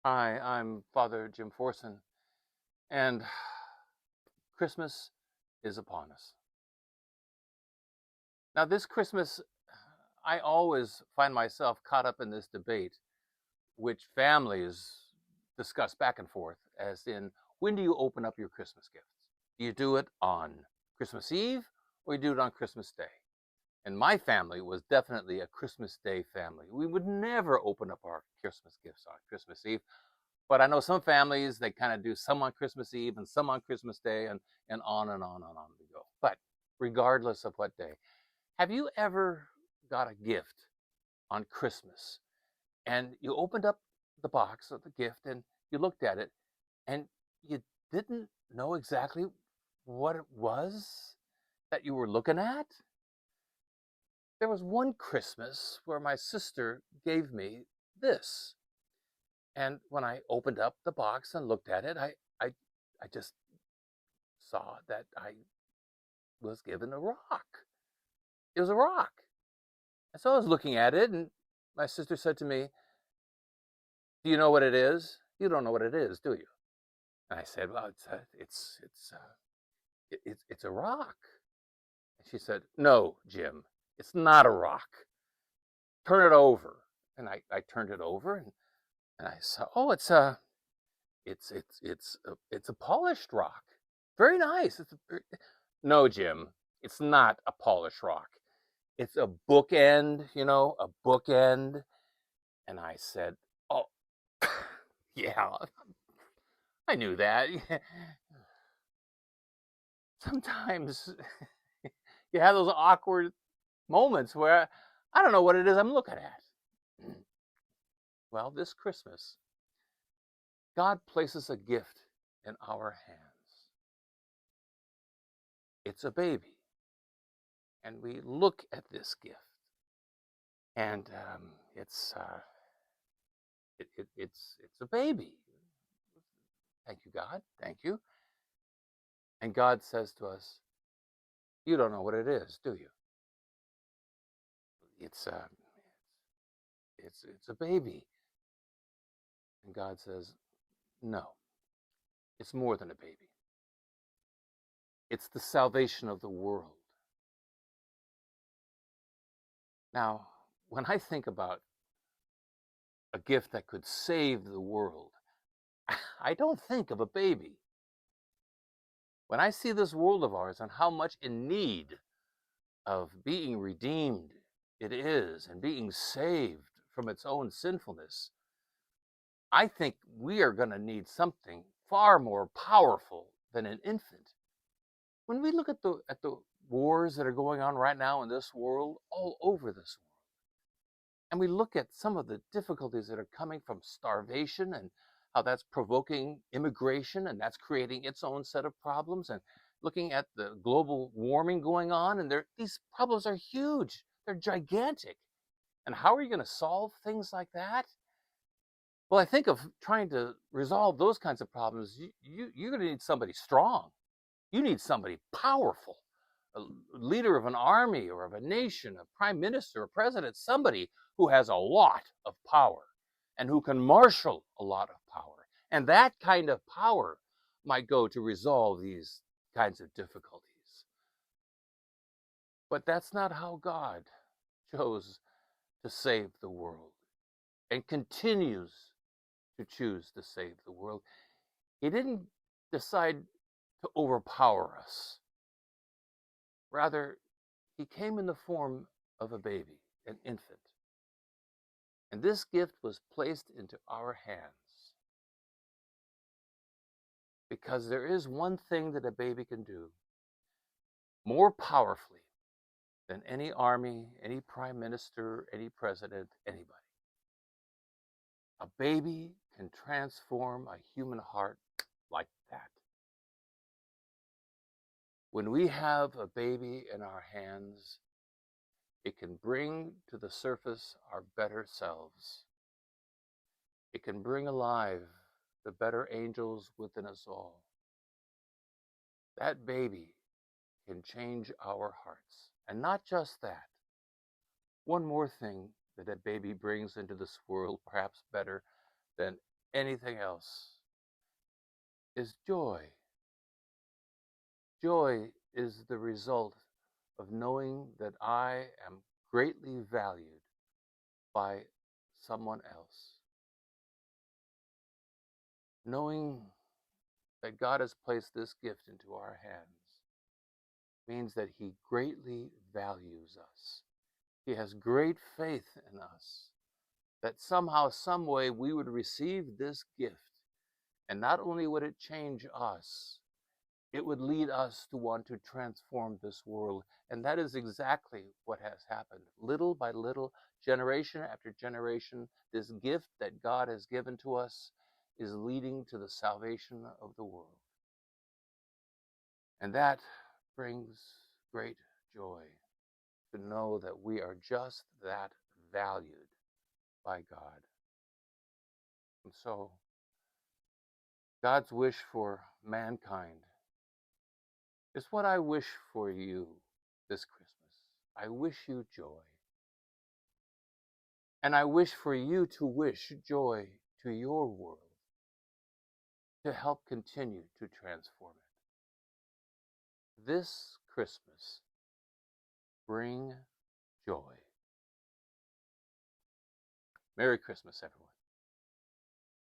Hi, I'm Father Jim Forson, and Christmas is upon us. Now, this Christmas, I always find myself caught up in this debate, which families discuss back and forth, as in, when do you open up your Christmas gifts? Do you do it on Christmas Eve or you do it on Christmas Day? And my family was definitely a Christmas Day family. We would never open up our Christmas gifts on Christmas Eve. But I know some families, they kind of do some on Christmas Eve and some on Christmas Day, and on and on and on we go. But regardless of what day, have you ever got a gift on Christmas and you opened up the box of the gift and you looked at it and you didn't know exactly what it was that you were looking at? There was one Christmas where my sister gave me this. And when I opened up the box and looked at it, I just saw that I was given a rock. It was a rock. And so I was looking at it, and my sister said to me, "Do you know what it is? You don't know what it is, do you?" And I said, "Well, it's a rock." And she said, "No, Jim, it's not a rock. Turn it over." And I turned it over, and I saw, oh, it's a polished rock. Very nice. No, Jim, it's not a polished rock. It's a bookend, a bookend. And I said, "Oh, yeah, I knew that." Sometimes you have those awkward moments where I don't know what it is I'm looking at. Well, this Christmas, God places a gift in our hands. It's a baby. And we look at this gift, and it's a baby. Thank you, God. Thank you. And God says to us, "You don't know what it is, do you? It's uh, it's a baby." And God says, "No, it's more than a baby. It's the salvation of the world." Now, when I think about a gift that could save the world, I don't think of a baby. When I see this world of ours and how much in need of being redeemed it is and being saved from its own sinfulness, I think we are going to need something far more powerful than an infant. When we look at the wars that are going on right now in this world, all over this world, and we look at some of the difficulties that are coming from starvation and how that's provoking immigration and that's creating its own set of problems, and looking at the global warming going on, and these problems are huge, they're gigantic. And how are you going to solve things like that? Well, I think of trying to resolve those kinds of problems, you're going to need somebody strong. You need somebody powerful, a leader of an army or of a nation, a prime minister, a president, somebody who has a lot of power and who can marshal a lot of power. And that kind of power might go to resolve these kinds of difficulties. But that's not how God chose to save the world and continues to choose to save the world. He didn't decide to overpower us. Rather, he came in the form of a baby, an infant. And this gift was placed into our hands because there is one thing that a baby can do more powerfully than any army, any prime minister, any president, anybody. A baby can transform a human heart like that. When we have a baby in our hands, it can bring to the surface our better selves. It can bring alive the better angels within us all. That baby can change our hearts. And not just that. One more thing that a baby brings into this world, perhaps better than anything else, is joy. Joy is the result of knowing that I am greatly valued by someone else. Knowing that God has placed this gift into our hands means that He greatly values us. He has great faith in us, that somehow, some way, we would receive this gift. And not only would it change us, it would lead us to want to transform this world. And that is exactly what has happened. Little by little, generation after generation, this gift that God has given to us is leading to the salvation of the world. And that brings great joy to know that we are just that valued by God. And so, God's wish for mankind is what I wish for you this Christmas. I wish you joy. And I wish for you to wish joy to your world, to help continue to transform it. This Christmas, bring joy. Merry Christmas, everyone.